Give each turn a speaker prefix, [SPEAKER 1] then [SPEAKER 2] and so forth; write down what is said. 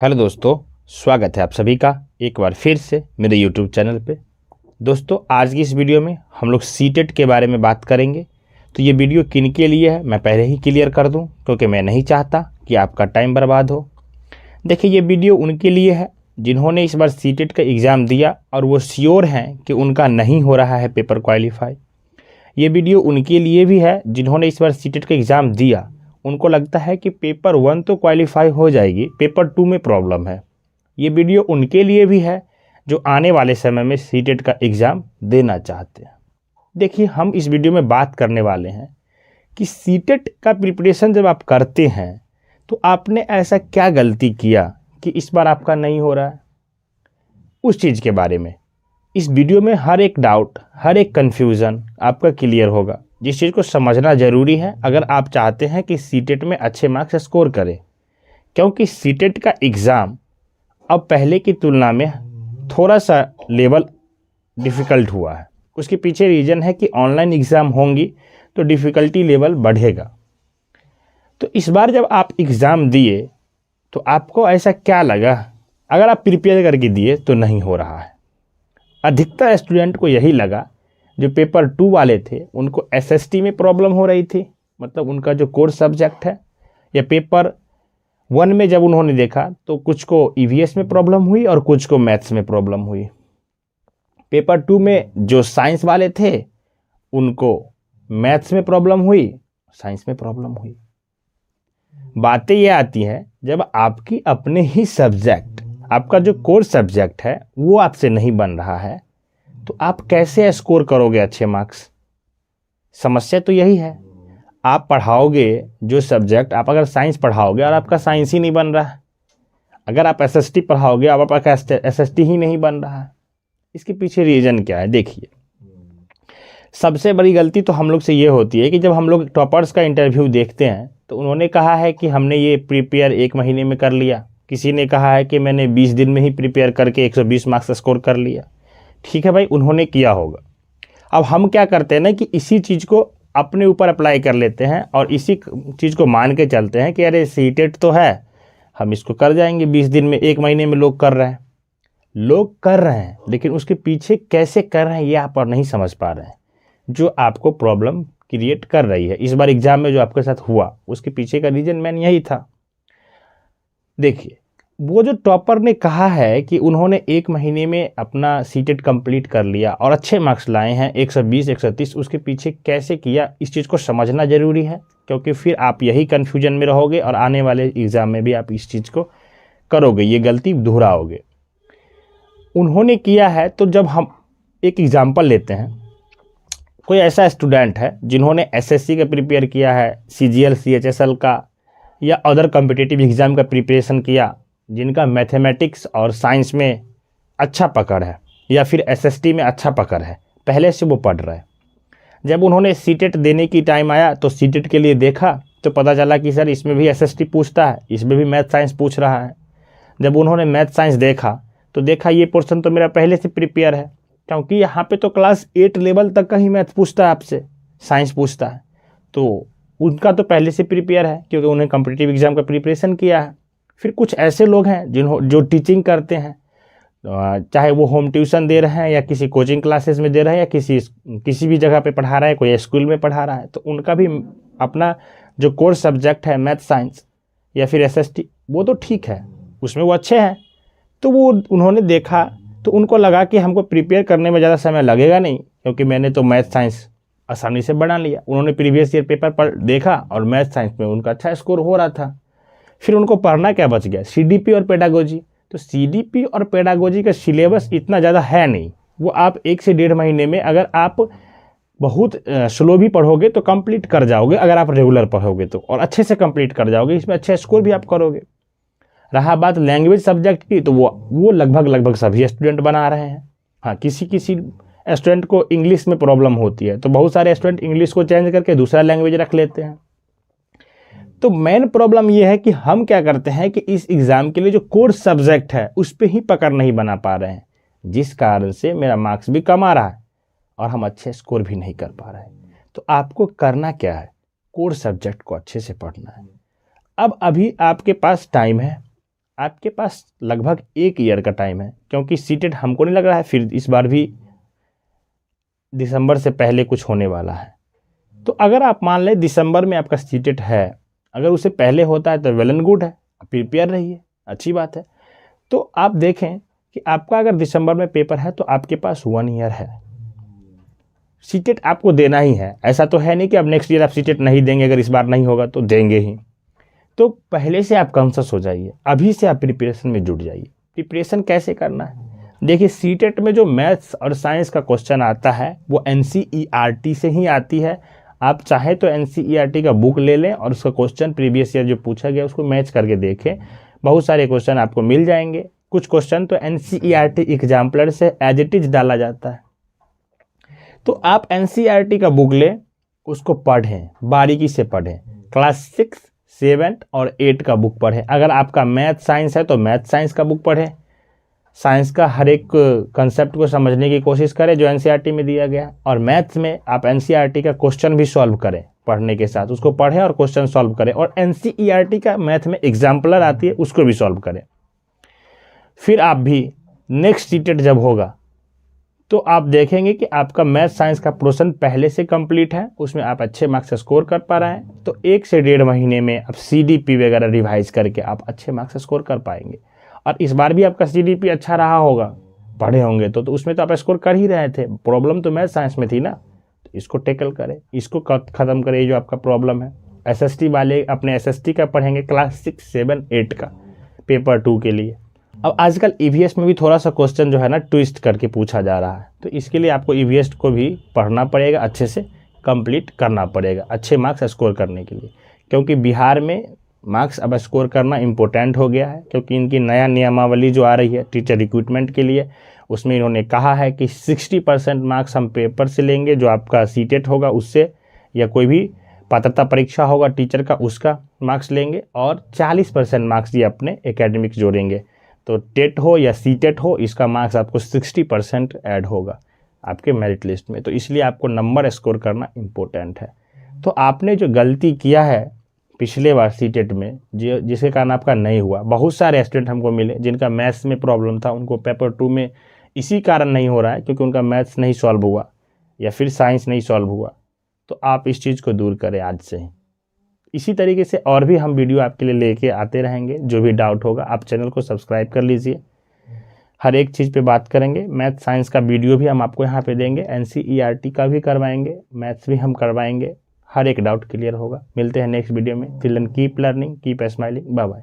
[SPEAKER 1] Hello दोस्तों, स्वागत है आप सभी का एक बार फिर से मेरे यूट्यूब चैनल पे। दोस्तों, आज की इस वीडियो में हम लोग सीटेट के बारे में बात करेंगे। तो ये वीडियो किन के लिए है मैं पहले ही क्लियर कर दूं, क्योंकि मैं नहीं चाहता कि आपका टाइम बर्बाद हो। देखिए, ये वीडियो उनके लिए है जिन्होंने इस बार सीटेट का एग्ज़ाम दिया और वो श्योर हैं कि उनका नहीं हो रहा है पेपर क्वालिफाई। ये वीडियो उनके लिए भी है जिन्होंने इस बार सीटेट का एग्ज़ाम दिया, उनको लगता है कि पेपर 1 तो क्वालिफाई हो जाएगी, पेपर 2 में प्रॉब्लम है। ये वीडियो उनके लिए भी है जो आने वाले समय में सीटेट का एग्ज़ाम देना चाहते हैं। देखिए, हम इस वीडियो में बात करने वाले हैं कि सीटेट का प्रिपरेशन जब आप करते हैं तो आपने ऐसा क्या गलती किया कि इस बार आपका नहीं हो रहा है, उस चीज़ के बारे में इस वीडियो में हर एक डाउट, हर एक कन्फ्यूज़न आपका क्लियर होगा, जिस चीज़ को समझना ज़रूरी है अगर आप चाहते हैं कि सीटेट में अच्छे मार्क्स स्कोर करें। क्योंकि सीटेट का एग्ज़ाम अब पहले की तुलना में थोड़ा सा लेवल डिफ़िकल्ट हुआ है। उसके पीछे रीज़न है कि ऑनलाइन एग्ज़ाम होंगी तो डिफ़िकल्टी लेवल बढ़ेगा। तो इस बार जब आप एग्ज़ाम दिए तो आपको ऐसा क्या लगा? अगर आप प्रिपेयर करके दिए तो नहीं हो रहा है। अधिकतर स्टूडेंट को यही लगा, जो पेपर 2 वाले थे उनको एसएसटी में प्रॉब्लम हो रही थी, मतलब उनका जो कोर सब्जेक्ट है, या पेपर 1 में जब उन्होंने देखा तो कुछ को ईवीएस में प्रॉब्लम हुई और कुछ को मैथ्स में प्रॉब्लम हुई। पेपर 2 में जो साइंस वाले थे उनको मैथ्स में प्रॉब्लम हुई, साइंस में प्रॉब्लम हुई। बातें ये आती हैं जब आपकी अपने ही सब्जेक्ट, आपका जो कोर सब्जेक्ट है वो आपसे नहीं बन रहा है तो आप कैसे स्कोर करोगे अच्छे मार्क्स? समस्या तो यही है। आप पढ़ाओगे जो सब्जेक्ट, आप अगर साइंस पढ़ाओगे और आपका साइंस ही नहीं बन रहा है, अगर आप एसएसटी पढ़ाओगे और आपका एसएसटी ही नहीं बन रहा है, इसके पीछे रीज़न क्या है? देखिए, सबसे बड़ी गलती तो हम लोग से ये होती है कि जब हम लोग टॉपर्स का इंटरव्यू देखते हैं तो उन्होंने कहा है कि हमने ये प्रिपेयर 1 महीने में कर लिया, किसी ने कहा है कि मैंने 20 दिन में ही प्रिपेयर करके 120 मार्क्स स्कोर कर लिया। ठीक है भाई, उन्होंने किया होगा। अब हम क्या करते हैं ना कि इसी चीज़ को अपने ऊपर अप्लाई कर लेते हैं और इसी चीज़ को मान के चलते हैं कि अरे सीटेट तो है, हम इसको कर जाएंगे 20 दिन में, 1 महीने में लोग कर रहे हैं। लोग कर रहे हैं, लेकिन उसके पीछे कैसे कर रहे हैं ये आप और नहीं समझ पा रहे हैं, जो आपको प्रॉब्लम क्रिएट कर रही है। इस बार एग्जाम में जो आपके साथ हुआ उसके पीछे का रीज़न मैन यही था। देखिए, वो जो टॉपर ने कहा है कि उन्होंने 1 महीने में अपना सीटेट कंप्लीट कर लिया और अच्छे मार्क्स लाए हैं 120 130, उसके पीछे कैसे किया इस चीज़ को समझना ज़रूरी है, क्योंकि फिर आप यही कन्फ्यूजन में रहोगे और आने वाले एग्ज़ाम में भी आप इस चीज़ को करोगे, ये गलती दोहराओगे। उन्होंने किया है तो जब हम एक एग्ज़ाम्पल लेते हैं, कोई ऐसा स्टूडेंट है जिन्होंने एसएससी का प्रिपेयर किया है, सीजीएल सीएचएसएल का या अदर कॉम्पिटिटिव एग्ज़ाम का प्रिपरेशन किया, जिनका मैथमेटिक्स और साइंस में अच्छा पकड़ है या फिर एसएसटी में अच्छा पकड़ है, पहले से वो पढ़ रहा है। जब उन्होंने सीटेट देने की टाइम आया तो सीटेट के लिए देखा तो पता चला कि सर इसमें भी एसएसटी पूछता है, इसमें भी मैथ साइंस पूछ रहा है। जब उन्होंने मैथ साइंस देखा तो देखा ये पोर्शन तो मेरा पहले से प्रिपेयर है, क्योंकि यहाँ पे तो क्लास 8 लेवल तक का ही मैथ पूछता है आपसे, साइंस पूछता है, तो उनका तो पहले से प्रिपेयर है क्योंकि उन्हें कॉम्पिटिटिव एग्ज़ाम का प्रिपरेशन किया है। फिर कुछ ऐसे लोग हैं जो टीचिंग करते हैं, चाहे वो होम ट्यूशन दे रहे हैं या किसी कोचिंग क्लासेस में दे रहे हैं या किसी भी जगह पे पढ़ा रहा है, कोई स्कूल में पढ़ा रहा है, तो उनका भी अपना जो कोर्स सब्जेक्ट है मैथ साइंस या फिर एसएसटी, वो तो ठीक है, उसमें वो अच्छे हैं। तो वो उन्होंने देखा तो उनको लगा कि हमको प्रिपेयर करने में ज़्यादा समय लगेगा नहीं, क्योंकि मैंने तो मैथ साइंस आसानी से बना लिया। उन्होंने प्रीवियस ईयर पेपर पर देखा और मैथ साइंस में उनका अच्छा स्कोर हो रहा था। फिर उनको पढ़ना क्या बच गया? सीडीपी और पेडागोजी। तो सीडीपी और पेडागोजी का सिलेबस इतना ज़्यादा है नहीं, वो आप 1 से 1.5 महीने में अगर आप बहुत स्लो भी पढ़ोगे तो कंप्लीट कर जाओगे, अगर आप रेगुलर पढ़ोगे तो, और अच्छे से कंप्लीट कर जाओगे, इसमें अच्छे स्कोर भी आप करोगे। रहा बात लैंग्वेज सब्जेक्ट की, तो वो लगभग सभी स्टूडेंट बना रहे हैं। हाँ, किसी स्टूडेंट को इंग्लिश में प्रॉब्लम होती है तो बहुत सारे स्टूडेंट इंग्लिश को चेंज करके दूसरा लैंग्वेज रख लेते हैं। तो मेन प्रॉब्लम ये है कि हम क्या करते हैं कि इस एग्ज़ाम के लिए जो कोर सब्जेक्ट है उस पर ही पकड़ नहीं बना पा रहे हैं, जिस कारण से मेरा मार्क्स भी कम आ रहा है और हम अच्छे स्कोर भी नहीं कर पा रहे हैं। तो आपको करना क्या है? कोर सब्जेक्ट को अच्छे से पढ़ना है। अब अभी आपके पास टाइम है, आपके पास लगभग 1 ईयर का टाइम है, क्योंकि सीटेट हमको नहीं लग रहा है फिर इस बार भी दिसंबर से पहले कुछ होने वाला है। तो अगर आप मान लें दिसंबर में आपका सीटेट है, अगर उससे पहले होता है तो वेल एंड गुड है, प्रिपेयर रहिए, अच्छी बात है। तो आप देखें कि आपका अगर दिसंबर में पेपर है तो आपके पास 1 ईयर है, सीटेट आपको देना ही है। ऐसा तो है नहीं कि अब नेक्स्ट ईयर आप सीटेट नहीं देंगे, अगर इस बार नहीं होगा तो देंगे ही। तो पहले से आप कॉन्शियस हो जाइए, अभी से आप प्रिपरेशन में जुट जाइए। प्रिपरेशन कैसे करना है, देखिए सीटेट में जो मैथ्स और साइंस का क्वेश्चन आता है वो NCERT से ही आती है। आप चाहे तो NCERT का बुक ले लें और उसका क्वेश्चन प्रीवियस ईयर जो पूछा गया उसको मैच करके देखें, बहुत सारे क्वेश्चन आपको मिल जाएंगे। कुछ क्वेश्चन तो NCERT एग्जाम्पलर से एज इट इज डाला जाता है। तो आप NCERT का बुक लें, उसको पढ़ें, बारीकी से पढ़ें। क्लास 6, 7 और 8 का बुक पढ़ें। अगर आपका मैथ साइंस है तो मैथ साइंस का बुक पढ़ें, साइंस का हर एक कंसेप्ट को समझने की कोशिश करें जो NCERT में दिया गया। और मैथ्स में आप NCERT का क्वेश्चन भी सॉल्व करें, पढ़ने के साथ उसको पढ़ें और क्वेश्चन सॉल्व करें। और NCERT का मैथ में एग्जाम्पलर आती है उसको भी सॉल्व करें। फिर आप भी नेक्स्ट सीटेट जब होगा तो आप देखेंगे कि आपका मैथ साइंस का पोर्शन पहले से कंप्लीट है, उसमें आप अच्छे मार्क्स स्कोर कर पा रहे हैं। तो 1 से 1.5 महीने में आप CDP वगैरह रिवाइज करके आप अच्छे मार्क्स स्कोर कर पाएंगे। और इस बार भी आपका CDP अच्छा रहा होगा, पढ़े होंगे तो उसमें तो आप स्कोर कर ही रहे थे। प्रॉब्लम तो मैथ साइंस में थी ना, तो इसको टैकल करें, इसको ख़त्म करें जो आपका प्रॉब्लम है। SST वाले अपने SST का पढ़ेंगे, क्लास 6, 7, 8 का पेपर 2 के लिए। अब आजकल EVS में भी थोड़ा सा क्वेश्चन जो है ना ट्विस्ट करके पूछा जा रहा है, तो इसके लिए आपको EVS को भी पढ़ना पड़ेगा, अच्छे से कंप्लीट करना पड़ेगा अच्छे मार्क्स स्कोर करने के लिए। क्योंकि बिहार में मार्क्स अब स्कोर करना इम्पोर्टेंट हो गया है, क्योंकि इनकी नया नियमावली जो आ रही है टीचर रिक्रूटमेंट के लिए, उसमें इन्होंने कहा है कि 60% मार्क्स हम पेपर से लेंगे, जो आपका सीटेट होगा उससे, या कोई भी पात्रता परीक्षा होगा टीचर का उसका मार्क्स लेंगे, और 40% मार्क्स ये अपने एकेडमिक जोड़ेंगे। तो टेट हो या सीटेट हो, इसका मार्क्स आपको 60% ऐड होगा आपके मेरिट लिस्ट में। तो इसलिए आपको नंबर स्कोर करना इम्पोर्टेंट है। तो आपने जो गलती किया है पिछले बार सीटेट में, जिसके कारण आपका नहीं हुआ, बहुत सारे स्टूडेंट हमको मिले जिनका मैथ्स में प्रॉब्लम था, उनको पेपर 2 में इसी कारण नहीं हो रहा है क्योंकि उनका मैथ्स नहीं सॉल्व हुआ या फिर साइंस नहीं सॉल्व हुआ। तो आप इस चीज़ को दूर करें आज से ही। इसी तरीके से और भी हम वीडियो आपके लिए लेके आते रहेंगे। जो भी डाउट होगा आप चैनल को सब्सक्राइब कर लीजिए, हर एक चीज़ पे बात करेंगे। मैथ साइंस का वीडियो भी हम आपको यहाँ पे देंगे, NCERT का भी करवाएंगे, मैथ्स भी हम करवाएंगे, हर एक डाउट क्लियर होगा। मिलते हैं नेक्स्ट वीडियो में। Till then keep learning, keep smiling, bye bye.